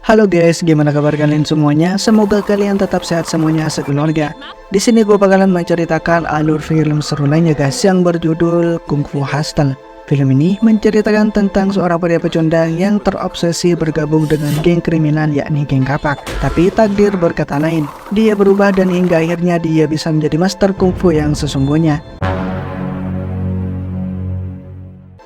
Halo guys, gimana kabar kalian semuanya? Semoga kalian tetap sehat semuanya sekeluarga. Di sini gue bakalan menceritakan alur film seru lainnya guys yang berjudul Kung Fu Hustle. Film ini menceritakan tentang seorang pria pecundang yang terobsesi bergabung dengan geng kriminal yakni geng kapak. Tapi takdir berkata lain, dia berubah dan hingga akhirnya dia bisa menjadi master Kung Fu yang sesungguhnya.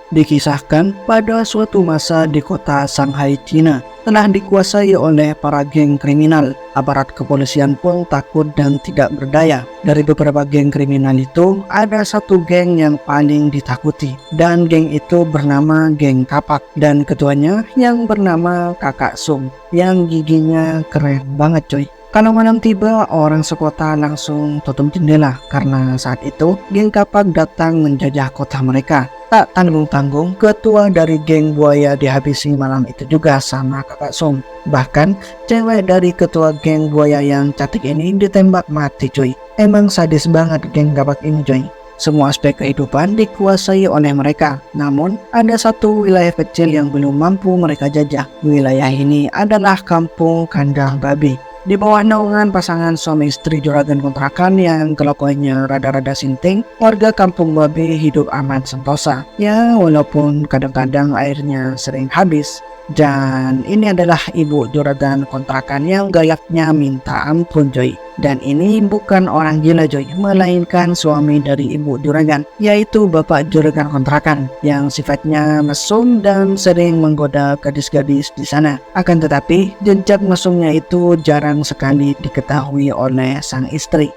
Dikisahkan pada suatu masa di kota Shanghai, Cina, telah dikuasai oleh para geng kriminal. Aparat kepolisian pun takut dan tidak berdaya. Dari beberapa geng kriminal itu, ada satu geng yang paling ditakuti. Dan geng itu bernama geng kapak. Dan ketuanya yang bernama Kakak Sung, yang giginya keren banget coy. Kalau malam tiba, orang sekota langsung tutup jendela karena saat itu geng kapak datang menjajah kota mereka. Tak tanggung-tanggung, ketua dari geng buaya dihabisi malam itu juga sama Kakak Sung. Bahkan, cewek dari ketua geng buaya yang cantik ini ditembak mati cuy. Emang sadis banget geng kapak ini cuy. Semua aspek kehidupan dikuasai oleh mereka. Namun, ada satu wilayah kecil yang belum mampu mereka jajah. Wilayah ini adalah Kampung Kandang Babi. Di bawah naungan pasangan suami istri juragan kontrakan yang kelakuannya rada-rada sinting, warga Kampung Babi hidup aman sentosa. Ya, walaupun kadang-kadang airnya sering habis. Dan ini adalah ibu juragan kontrakan yang gayaknya minta ampun coy. Dan ini bukan orang gila coy, melainkan suami dari ibu juragan, yaitu bapak juragan kontrakan yang sifatnya mesum dan sering menggoda gadis-gadis di sana. Akan tetapi jejak mesumnya itu jarang sekali diketahui oleh sang istri.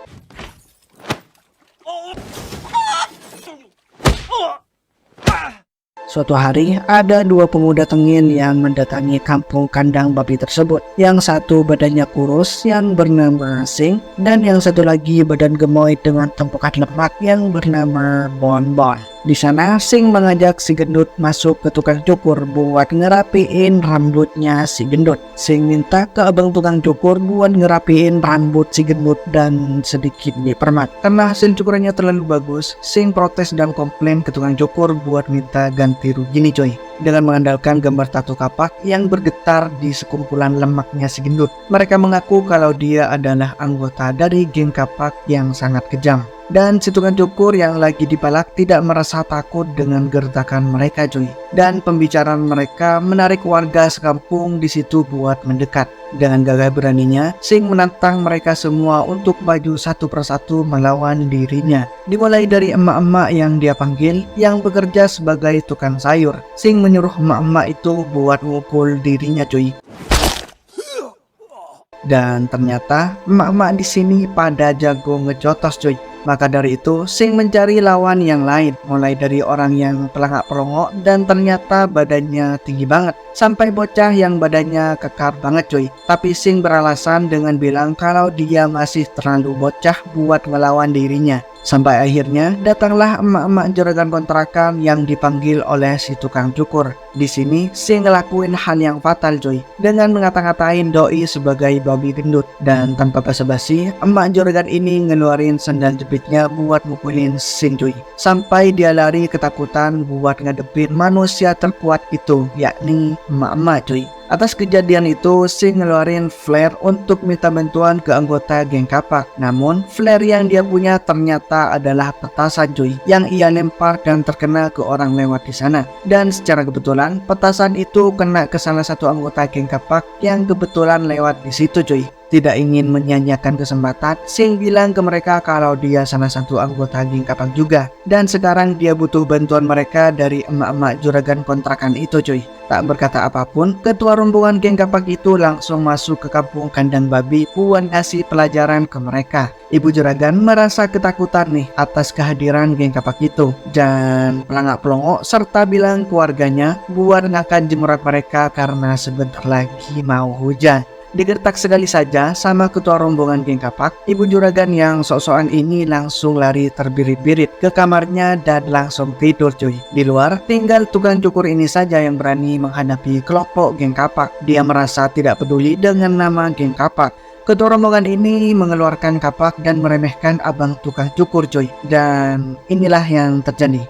Suatu hari, ada dua pemuda tengil yang mendatangi kampung kandang babi tersebut. Yang satu badannya kurus yang bernama Sing, dan yang satu lagi badan gemoy dengan tumpukan lemak yang bernama Bon Bon. Di sana, Sing mengajak si gendut masuk ke tukang cukur buat ngerapiin rambutnya si gendut. Sing minta ke abang tukang cukur buat ngerapiin rambut si gendut dan sedikit dipermak. Karena hasil cukurannya terlalu bagus, Sing protes dan komplain ke tukang cukur buat minta ganti rugi nih coy. Dengan mengandalkan gambar tato kapak yang bergetar di sekumpulan lemaknya si gendut. Mereka mengaku kalau dia adalah anggota dari geng kapak yang sangat kejam. Dan si tukang cukur yang lagi dipalak tidak merasa takut dengan gertakan mereka cuy. Dan pembicaraan mereka menarik warga sekampung di situ buat mendekat. Dengan gagah beraninya, Sing menantang mereka semua untuk maju satu persatu melawan dirinya. Dimulai dari emak-emak yang dia panggil yang bekerja sebagai tukang sayur. Sing menyuruh emak-emak itu buat mukul dirinya cuy. Dan ternyata emak-emak di sini pada jago ngejotos cuy. Maka dari itu, Sing mencari lawan yang lain, mulai dari orang yang pelangak-pelongok dan ternyata badannya tinggi banget, sampai bocah yang badannya kekar banget cuy. Tapi Sing beralasan dengan bilang kalau dia masih terlalu bocah buat melawan dirinya. Sampai akhirnya datanglah emak-emak juragan kontrakan yang dipanggil oleh si tukang cukur. Di sini Sing ngelakuin hal yang fatal cuy, dengan ngata-ngatain doi sebagai babi gendut. Dan tanpa basa-basi, emak juragan ini ngeluarin sendal jepitnya buat mukulin Sing cuy. Sampai dia lari ketakutan buat ngadepin manusia terkuat itu, yakni emak-emak cuy. Atas kejadian itu, Sing ngeluarin flare untuk minta bantuan ke anggota geng kapak. Namun, flare yang dia punya ternyata adalah petasan cuy, yang ia lempar dan terkena ke orang lewat di sana. Dan secara kebetulan, petasan itu kena ke salah satu anggota geng kapak yang kebetulan lewat di situ cuy. Tidak ingin menyia-nyiakan kesempatan, Sing bilang ke mereka kalau dia salah satu anggota geng kapak juga. Dan sekarang dia butuh bantuan mereka dari emak-emak juragan kontrakan itu cuy. Tak berkata apapun, ketua rombongan geng kapak itu langsung masuk ke kampung kandang babi buat ngasih pelajaran ke mereka. Ibu juragan merasa ketakutan nih atas kehadiran geng kapak itu. Dan pelangak-pelongok serta bilang keluarganya buat ngangkat jemuran mereka karena sebentar lagi mau hujan. Digertak sekali saja sama ketua rombongan geng kapak, ibu juragan yang sok-sokan ini langsung lari terbirit-birit ke kamarnya dan langsung tidur cuy. Di luar, tinggal tukang cukur ini saja yang berani menghadapi kelompok geng kapak. Dia merasa tidak peduli dengan nama geng kapak. Ketua rombongan ini mengeluarkan kapak dan meremehkan abang tukang cukur cuy. Dan inilah yang terjadi.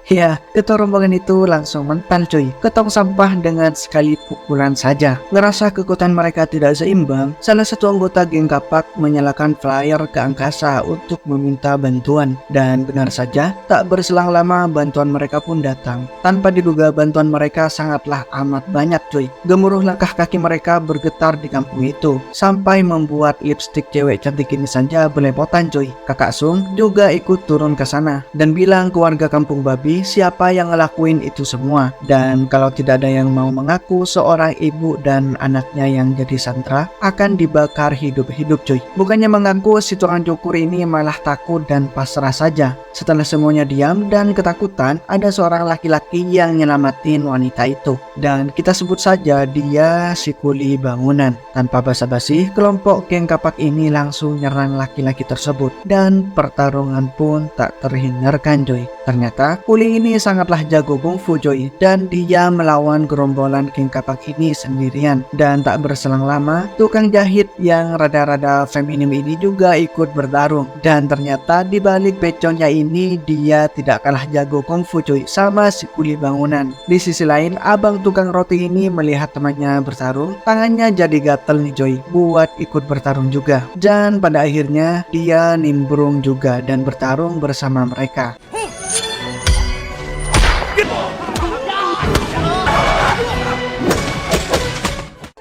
Ya, ketua rombongan itu langsung mental cuy ke tong sampah dengan sekali pukulan saja. Ngerasa kekuatan mereka tidak seimbang, salah satu anggota geng kapak menyalakan flyer ke angkasa untuk meminta bantuan. Dan benar saja, tak berselang lama bantuan mereka pun datang. Tanpa diduga bantuan mereka sangatlah amat banyak cuy. Gemuruh langkah kaki mereka bergetar di kampung itu, sampai membuat lipstik cewek cantik ini saja belepotan cuy. Kakak Sung juga ikut turun ke sana dan bilang ke warga kampung babi siapa yang ngelakuin itu semua, dan kalau tidak ada yang mau mengaku, seorang ibu dan anaknya yang jadi sandera akan dibakar hidup-hidup cuy. Bukannya mengaku, si tukang cukur ini malah takut dan pasrah saja. Setelah semuanya diam dan ketakutan, ada seorang laki-laki yang nyelamatin wanita itu, dan kita sebut saja dia si kuli bangunan. Tanpa basa-basi, kelompok geng kapak ini langsung nyerang laki-laki tersebut, dan pertarungan pun tak terhindarkan cuy. Ternyata kuli ini sangatlah jago kungfu coy, dan dia melawan gerombolan geng kapak ini sendirian. Dan tak berselang lama, tukang jahit yang rada-rada feminim ini juga ikut bertarung. Dan ternyata di balik beconnya ini, dia tidak kalah jago kungfu coy sama si kuli bangunan. Di sisi lain, abang tukang roti ini melihat temannya bertarung, tangannya jadi gatel nih coy buat ikut bertarung juga. Dan pada akhirnya dia nimbrung juga dan bertarung bersama mereka.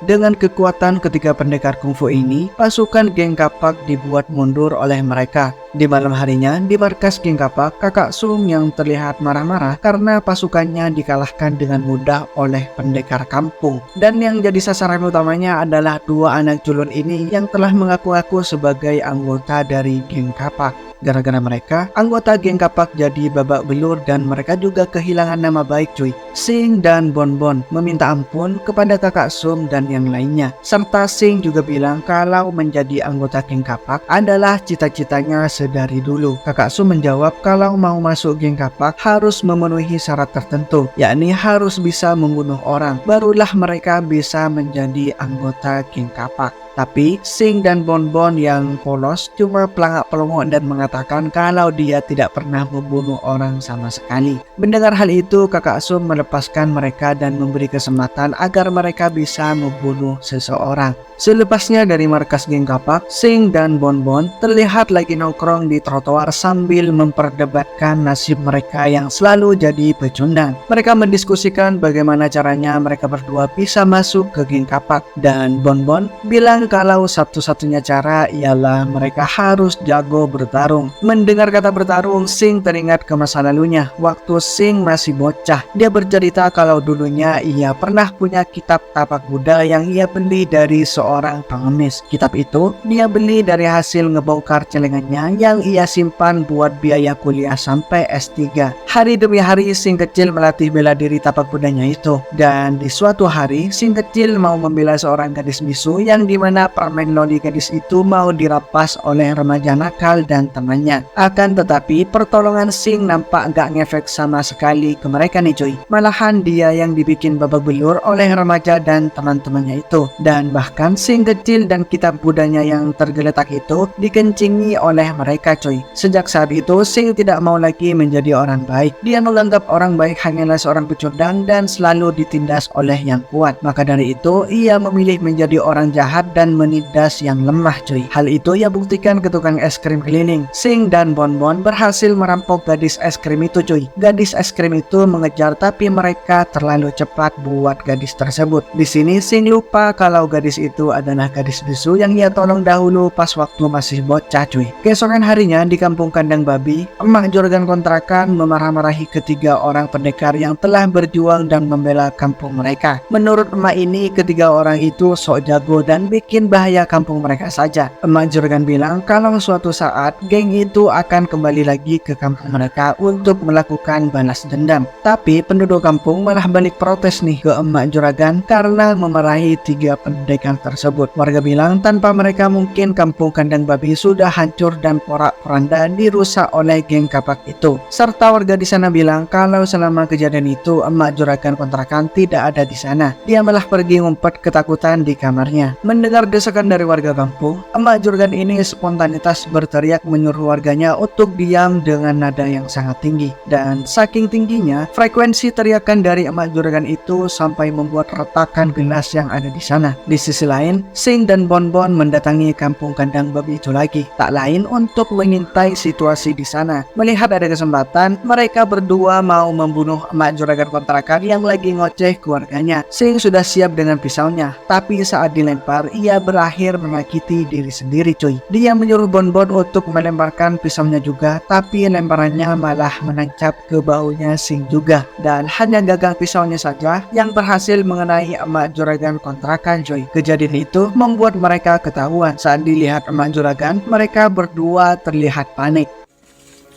Dengan kekuatan ketiga pendekar kungfu ini, pasukan geng kapak dibuat mundur oleh mereka. Di malam harinya, di markas geng kapak, kakak Sung yang terlihat marah-marah karena pasukannya dikalahkan dengan mudah oleh pendekar kampung. Dan yang jadi sasaran utamanya adalah dua anak culun ini yang telah mengaku-ngaku sebagai anggota dari geng kapak. Gara-gara mereka, anggota geng kapak jadi babak belur dan mereka juga kehilangan nama baik cuy. Sing dan Bonbon meminta ampun kepada kakak Sung dan yang lainnya. Serta Sing juga bilang kalau menjadi anggota geng kapak adalah cita-citanya sedari dulu. Kakak Sung menjawab kalau mau masuk geng kapak harus memenuhi syarat tertentu, yakni harus bisa membunuh orang. Barulah mereka bisa menjadi anggota geng kapak. Tapi Sing dan Bonbon yang polos cuma pelangak-pelongo dan mengatakan kalau dia tidak pernah membunuh orang sama sekali. Mendengar hal itu, kakak Sung melepaskan mereka dan memberi kesempatan agar mereka bisa membunuh seseorang. Selepasnya dari markas geng kapak, Sing dan Bonbon terlihat lagi nongkrong di trotoar sambil memperdebatkan nasib mereka yang selalu jadi pecundang. Mereka mendiskusikan bagaimana caranya mereka berdua bisa masuk ke geng kapak, dan Bonbon bilang kalau satu-satunya cara ialah mereka harus jago bertarung. Mendengar kata bertarung, Sing teringat ke masa lalunya waktu Sing masih bocah. Dia bercerita kalau dulunya ia pernah punya kitab tapak Buddha yang ia beli dari seorang pengemis. Kitab itu dia beli dari hasil ngebongkar celengannya yang ia simpan buat biaya kuliah sampai S3. Hari demi hari Sing kecil melatih bela diri tapak Buddhanya itu, dan di suatu hari Sing kecil mau membela seorang gadis bisu yang dimana permen loli gadis itu mau dirampas oleh remaja nakal dan temannya. Akan tetapi pertolongan Sing nampak gak ngefek sama sekali ke mereka nih cuy. Malahan dia yang dibikin babak belur oleh remaja dan teman-temannya itu. Dan bahkan Sing kecil dan kitab Buddhanya yang tergeletak itu dikencingi oleh mereka cuy. Sejak saat itu Sing tidak mau lagi menjadi orang baik. Dia menganggap orang baik hanyalah seorang pecundang dan selalu ditindas oleh yang kuat. Maka dari itu ia memilih menjadi orang jahat dan menindas yang lemah cuy. Hal itu ia buktikan ke tukang es krim keliling. Sing dan Bonbon berhasil merampok gadis es krim itu cuy. Gadis es krim itu mengejar tapi mereka terlalu cepat buat gadis tersebut. Di sini Sing lupa kalau gadis itu adalah gadis bisu yang ia tolong dahulu pas waktu masih bocah cuy. Keesokan harinya di kampung kandang babi, emak juragan kontrakan memarah-marahi ketiga orang pendekar yang telah berjuang dan membela kampung mereka. Menurut emak ini, ketiga orang itu sok jago dan bikin bahaya kampung mereka saja. Emak juragan bilang kalau suatu saat geng itu akan kembali lagi ke kampung mereka untuk melakukan balas dendam. Tapi penduduk kampung malah balik protes nih ke emak juragan karena memarahi tiga pendekar tersebut. Warga bilang tanpa mereka mungkin kampung kandang babi sudah hancur dan porak-poranda dirusak oleh geng kapak itu. Serta warga di sana bilang kalau selama kejadian itu emak juragan kontrakan tidak ada di sana. Dia malah pergi ngumpet ketakutan di kamarnya. Mendengar Mendengar desakan dari warga kampung, emak juragan ini spontanitas berteriak menyuruh warganya untuk diam dengan nada yang sangat tinggi. Dan saking tingginya, frekuensi teriakan dari emak juragan itu sampai membuat retakan gelas yang ada di sana. Di sisi lain, Sing dan Bonbon mendatangi kampung kandang babi itu lagi, tak lain untuk mengintai situasi di sana. Melihat ada kesempatan, mereka berdua mau membunuh emak juragan kontrakan yang lagi ngoceh keluarganya. Sing sudah siap dengan pisaunya, tapi saat dilempar, ia berakhir menyakiti diri sendiri cuy. Dia menyuruh Bonbon untuk melemparkan pisaunya juga, tapi lemparannya malah menancap ke bahunya Sing juga. Dan hanya gagang pisaunya saja yang berhasil mengenai emak juragan kontrakan cuy. Kejadian itu membuat mereka ketahuan. Saat dilihat emak juragan, mereka berdua terlihat panik.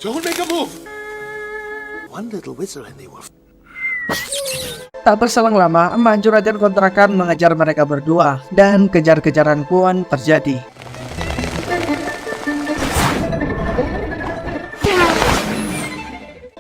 Don't make a move! One little whistle and they were... Tak berselang lama, emak juragan kontrakan mengejar mereka berdua, dan kejar-kejaran pun terjadi.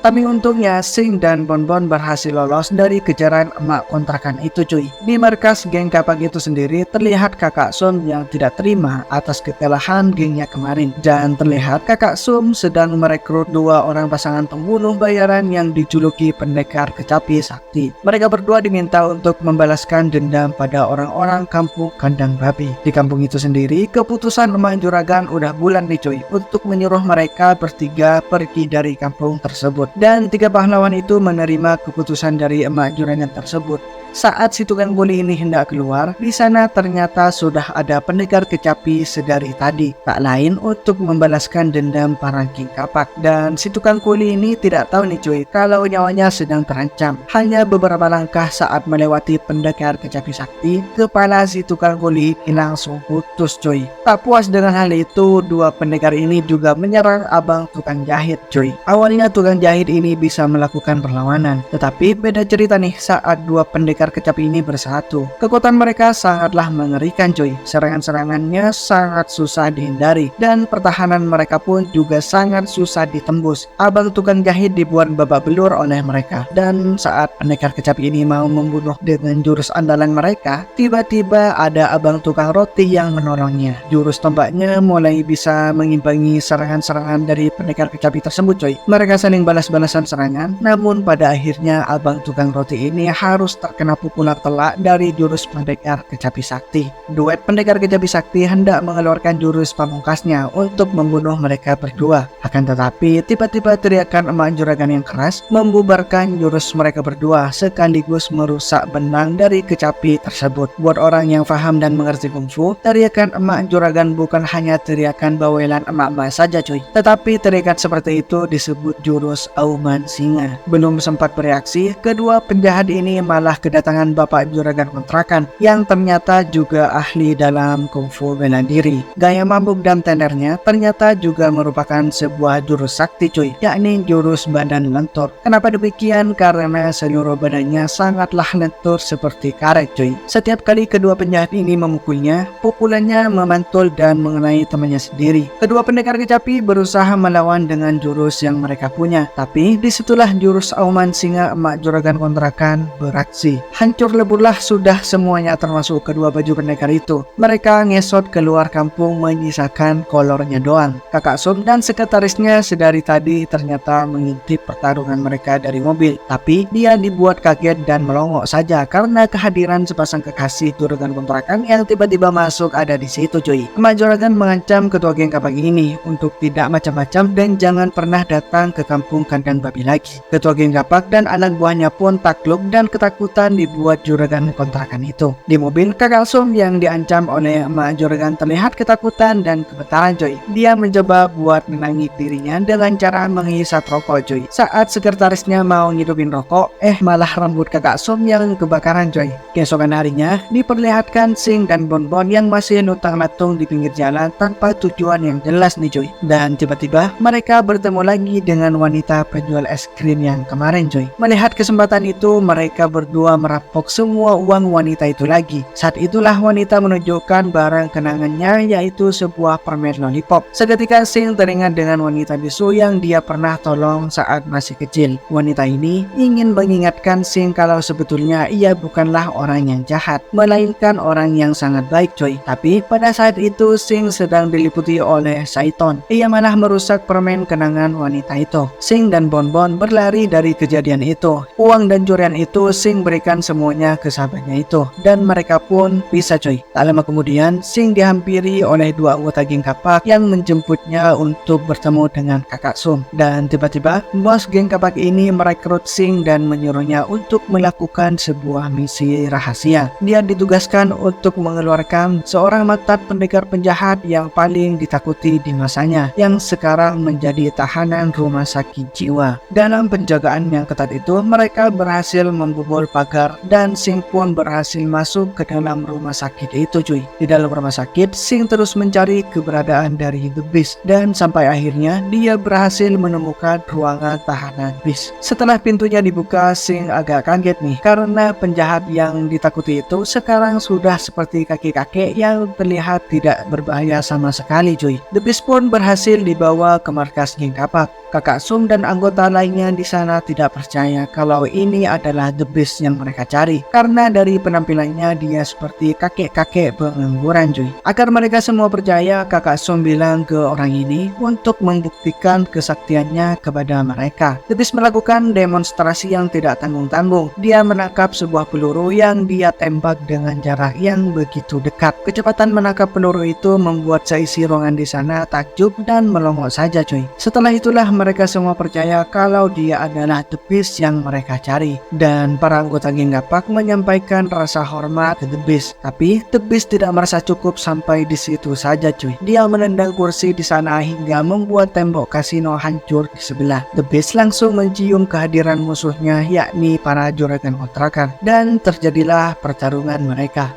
Tapi untungnya Sing dan Bonbon berhasil lolos dari kejaran emak kontrakan itu cuy. Di markas geng kapak itu sendiri terlihat kakak Sum yang tidak terima atas kekalahan gengnya kemarin. Dan terlihat kakak Sum sedang merekrut dua orang pasangan pembunuh bayaran yang dijuluki pendekar kecapi sakti. Mereka berdua diminta untuk membalaskan dendam pada orang-orang kampung kandang babi. Di kampung itu sendiri, keputusan emak juragan udah bulan nih cuy, untuk menyuruh mereka bertiga pergi dari kampung tersebut. Dan tiga pahlawan itu menerima keputusan dari emak juragan tersebut. Saat si tukang kuli ini hendak keluar, di sana ternyata sudah ada pendekar kecapi sedari tadi, tak lain untuk membalaskan dendam para king kapak. Dan si tukang kuli ini tidak tahu nih cuy, kalau nyawanya sedang terancam. Hanya beberapa langkah saat melewati pendekar kecapi sakti, kepala si tukang kuli ini langsung putus cuy. Tak puas dengan hal itu, dua pendekar ini juga menyerang abang tukang jahit cuy. Awalnya tukang jahit ini bisa melakukan perlawanan, tetapi beda cerita nih saat dua pendekar kecapi ini bersatu. Kekuatan mereka sangatlah mengerikan cuy. Serangan-serangannya sangat susah dihindari, dan pertahanan mereka pun juga sangat susah ditembus. Abang tukang jahit dibuat babak belur oleh mereka. Dan saat pendekar kecapi ini mau membunuh dengan jurus andalan mereka, tiba-tiba ada abang tukang roti yang menolongnya. Jurus tombaknya mulai bisa mengimbangi serangan-serangan dari pendekar kecapi tersebut cuy. Mereka saling balas-balasan serangan, namun pada akhirnya abang tukang roti ini harus terkena pukulan telak dari jurus pendekar kecapi sakti. Duet pendekar kecapi sakti hendak mengeluarkan jurus pamungkasnya untuk membunuh mereka berdua. Akan tetapi tiba-tiba teriakan emak juragan yang keras membubarkan jurus mereka berdua, sekaligus merusak benang dari kecapi tersebut. Buat orang yang paham dan mengerti kungfu, teriakan emak juragan bukan hanya teriakan bawelan emak-emak saja cuy, tetapi teriakan seperti itu disebut jurus auman singa. Belum sempat bereaksi, kedua penjahat ini malah kedatangan bapak juragan kontrakan yang ternyata juga ahli dalam kungfu bela diri. Gaya mabuk dan tendernya ternyata juga merupakan sebuah jurus sakti cuy, yakni jurus badan lentur. Kenapa demikian? Karena seluruh badannya sangatlah lentur seperti karet cuy. Setiap kali kedua penjahat ini memukulnya, pukulannya memantul dan mengenai temannya sendiri. Kedua pendekar kecapi berusaha melawan dengan jurus yang mereka punya, tapi disitulah jurus auman singa emak juragan kontrakan beraksi. Hancur leburlah sudah semuanya termasuk kedua baju pendekar itu. Mereka ngesot keluar kampung menyisakan kolornya doang. Kakak Sum dan sekretarisnya sedari tadi ternyata mengintip pertarungan mereka dari mobil, tapi dia dibuat kaget dan melongok saja karena kehadiran sepasang kekasih juragan kontrakan yang tiba-tiba masuk ada di situ cuy. Emak juragan mengancam ketua geng kapak ini untuk tidak macam-macam dan jangan pernah datang ke kampung kandang babi lagi. Ketua geng kapak dan anak buahnya pun takluk dan ketakutan dibuat juragan kontrakan itu. Di mobil, kakak Sum yang diancam oleh emak juragan terlihat ketakutan dan gemetaran coy. Dia mencoba buat menenangi dirinya dengan cara menghisap rokok coy. Saat sekretarisnya mau ngidupin rokok, malah rambut kakak Sum yang kebakaran coy. Keesokan harinya, diperlihatkan Sing dan Bonbon yang masih nutang-natung di pinggir jalan tanpa tujuan yang jelas nih coy. Dan tiba-tiba mereka bertemu lagi dengan wanita penjual es krim yang kemarin coy. Melihat kesempatan itu, mereka berdua merampok semua uang wanita itu lagi. Saat itulah wanita menunjukkan barang kenangannya, yaitu sebuah permen lollipop. Seketika Sing teringat dengan wanita bisu yang dia pernah tolong saat masih kecil. Wanita ini ingin mengingatkan Sing kalau sebetulnya ia bukanlah orang yang jahat, melainkan orang yang sangat baik coy. Tapi pada saat itu Sing sedang diliputi oleh Saiton. Ia malah merusak permen kenangan wanita itu. Sing dan Bonbon berlari dari kejadian itu. Uang dan curian itu Sing berikan semuanya ke sahabatnya itu, dan mereka pun bisa coy. Tak lama kemudian Sing dihampiri oleh dua anggota geng kapak yang menjemputnya untuk bertemu dengan kakak Sum. Dan tiba-tiba bos geng kapak ini merekrut Sing dan menyuruhnya untuk melakukan sebuah misi rahasia. Dia ditugaskan untuk mengeluarkan seorang mantan pendekar penjahat yang paling ditakuti di masanya, yang sekarang menjadi tahanan rumah sakit jiwa. Dalam penjagaan yang ketat itu, mereka berhasil membobol pagar dan Sing pun berhasil masuk ke dalam rumah sakit itu cuy. Di dalam rumah sakit, Sing terus mencari keberadaan dari The Beast, dan sampai akhirnya dia berhasil menemukan ruangan tahanan Beast. Setelah pintunya dibuka, Sing agak kaget nih, karena penjahat yang ditakuti itu sekarang sudah seperti kakek-kakek yang terlihat tidak berbahaya sama sekali cuy. The Beast pun berhasil dibawa ke markas geng kapak. Kakak Sum dan anggota lainnya di sana tidak percaya kalau ini adalah The Beast yang mereka cari, karena dari penampilannya dia seperti kakek-kakek pengangguran cuy. Agar mereka semua percaya, Kakak Sum bilang ke orang ini untuk membuktikan kesaktiannya kepada mereka. The Beast melakukan demonstrasi yang tidak tanggung-tanggung. Dia menangkap sebuah peluru yang dia tembak dengan jarak yang begitu dekat. Kecepatan menangkap peluru itu membuat seisi ruangan di sana takjub dan melongo saja cuy. Setelah itulah mereka semua percaya kalau dia adalah The Beast yang mereka cari, dan para anggota geng kapak menyampaikan rasa hormat ke The Beast. Tapi The Beast tidak merasa cukup sampai di situ saja cuy. Dia menendang kursi di sana hingga membuat tembok kasino hancur di sebelah. The Beast langsung mencium kehadiran musuhnya, yakni para juragan kontrakan, dan terjadilah pertarungan mereka.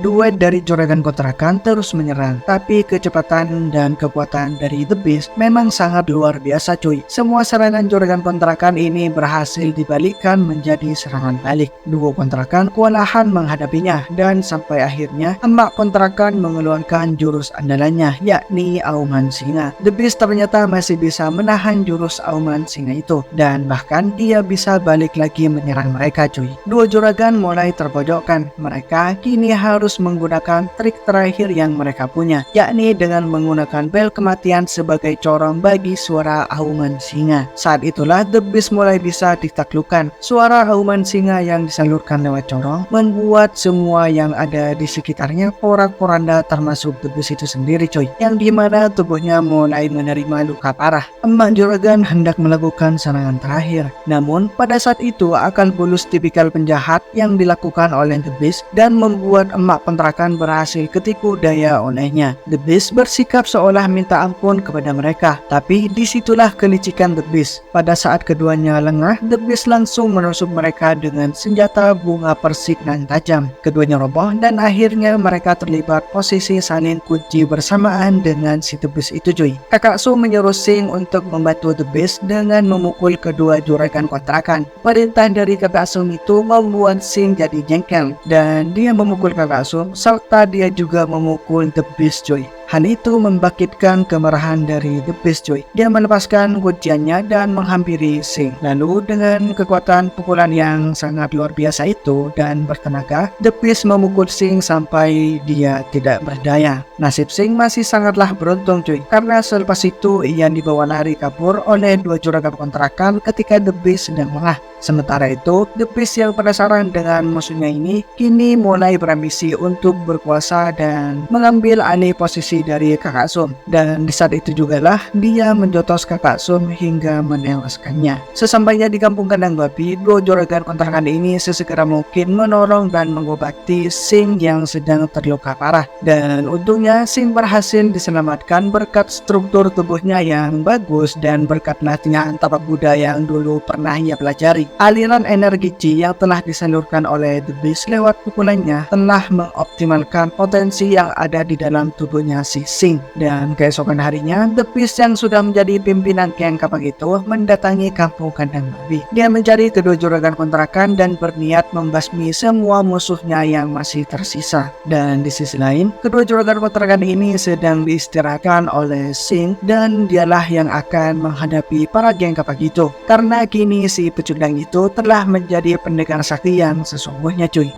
Duet dari juragan kontrakan terus menyerang, tapi kecepatan dan kekuatan dari The Beast memang sangat luar biasa cuy. Semua serangan juragan kontrakan ini berhasil dibalikkan menjadi serangan balik. Duo kontrakan kewalahan menghadapinya, dan sampai akhirnya emak kontrakan mengeluarkan jurus andalannya, yakni Auman Singa. The Beast ternyata masih bisa menahan jurus Auman Singa itu, dan bahkan dia bisa balik lagi menyerang mereka cuy. Dua juragan mulai terpojokkan. Mereka kini harus menggunakan trik terakhir yang mereka punya, yakni dengan menggunakan bel kematian sebagai corong bagi suara Auman Singa. Saat itulah The Beast mulai bisa ditaklukkan. Suara Auman Singa yang disalurkan lewat corong membuat semua yang ada di sekitarnya porak-poranda, termasuk The Beast itu sendiri coy, yang dimana tubuhnya mulai menerima luka parah. Emak juragan hendak melakukan serangan terakhir, namun pada saat itu akal bulus tipikal penjahat yang dilakukan oleh The Beast dan membuat emak kontrakan berhasil ketipu daya olehnya. The Beast bersikap seolah minta ampun kepada mereka, tapi disitulah kelicikan The Beast. Pada saat keduanya lengah, The Beast langsung menusuk mereka dengan senjata bunga persik dan tajam. Keduanya roboh dan akhirnya mereka terlibat posisi saling kunci bersamaan dengan si The Beast itu cuy. Kakak Sum menyuruh Sing untuk membantu The Beast dengan memukul kedua juragan kontrakan. Perintah dari Kakak Sum itu membuat Sing jadi jengkel, dan dia memukul Kakak Sum serta dia juga memukul The Beast cuy. Hal itu membangkitkan kemarahan dari The Beast cuy. Dia melepaskan kunciannya dan menghampiri Sing. Lalu dengan kekuatan pukulan yang sangat luar biasa itu dan bertenaga, The Beast memukul Sing sampai dia tidak berdaya. Nasib Sing masih sangatlah beruntung cuy, karena selepas itu ia dibawa lari kabur oleh dua juragan kontrakan ketika The Beast sedang lengah. Sementara itu, The Beast yang penasaran dengan musuhnya ini kini mulai berambisi untuk berkuasa dan mengambil alih posisi dari Kakak Sum, dan di saat itu jugalah dia menjotos Kakak Sum hingga menewaskannya. Sesampainya di kampung kandang babi, dua juragan kontrakan ini sesegera mungkin menolong dan mengobati Sing yang sedang terluka parah, dan untungnya Sing berhasil diselamatkan berkat struktur tubuhnya yang bagus dan berkat latihan tapak kuda yang dulu pernah ia pelajari. Aliran energi Chi yang telah disalurkan oleh The Beast lewat pukulannya telah mengoptimalkan potensi yang ada di dalam tubuhnya si Sing. Dan keesokan harinya, The Beast yang sudah menjadi pimpinan geng kapal itu mendatangi kampung kandang babi. Dia mencari kedua juragan kontrakan dan berniat membasmi semua musuhnya yang masih tersisa. Dan di sisi lain, kedua juragan kontrakan ini sedang diistirahatkan oleh Sing, dan dialah yang akan menghadapi para geng kapal itu. Karena kini si pecundang itu telah menjadi pendekar sakti yang sesungguhnya cuy.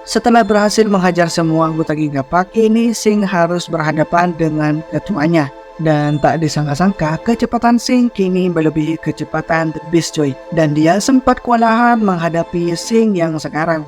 Setelah berhasil menghajar semua anggota geng kapak, kini Sing harus berhadapan dengan ketuanya. Dan tak disangka-sangka, kecepatan Sing kini melebihi kecepatan The Beast cuy. Dan dia sempat kewalahan menghadapi Sing yang sekarang.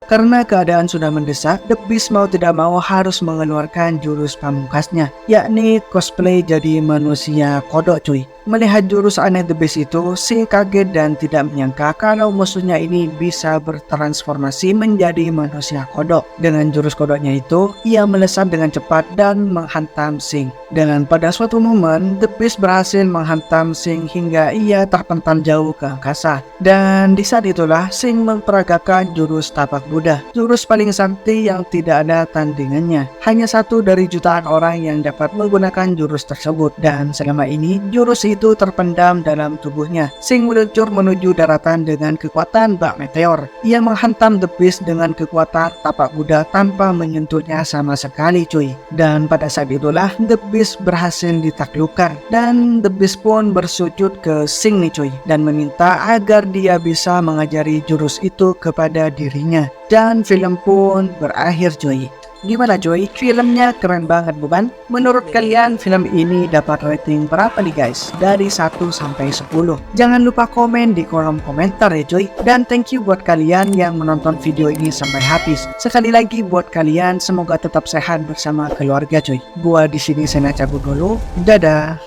Karena keadaan sudah mendesak, The Beast mau tidak mau harus mengeluarkan jurus pamungkasnya, yakni cosplay jadi manusia kodok cuy. Melihat jurus aneh The Beast itu, Sing kaget dan tidak menyangka kalau musuhnya ini bisa bertransformasi menjadi manusia kodok. Dengan jurus kodoknya itu, ia melesat dengan cepat dan menghantam Sing. Dan pada suatu momen, The Beast berhasil menghantam Sing hingga ia terpental jauh ke angkasa. Dan di saat itulah Sing memperagakan jurus tapak Buddha, jurus paling sakti yang tidak ada tandingannya. Hanya satu dari jutaan orang yang dapat menggunakan jurus tersebut, dan selama ini jurus itu terpendam dalam tubuhnya. Sing meluncur menuju daratan dengan kekuatan bak meteor. Ia menghantam The Beast dengan kekuatan tapak Buddha tanpa menyentuhnya sama sekali cuy. Dan pada saat itulah The Beast berhasil ditaklukkan, dan The Beast pun bersujud ke Sing nih cuy, dan meminta agar dia bisa mengajari jurus itu kepada dirinya. Dan film pun berakhir cuy. Gimana cuy? Filmnya keren banget bukan? Menurut kalian film ini dapat rating berapa nih guys? Dari 1 sampai 10. Jangan lupa komen di kolom komentar ya cuy. Dan thank you buat kalian yang menonton video ini sampai habis. Sekali lagi buat kalian, semoga tetap sehat bersama keluarga cuy. Gua di sini saya cabut dulu. Dadah.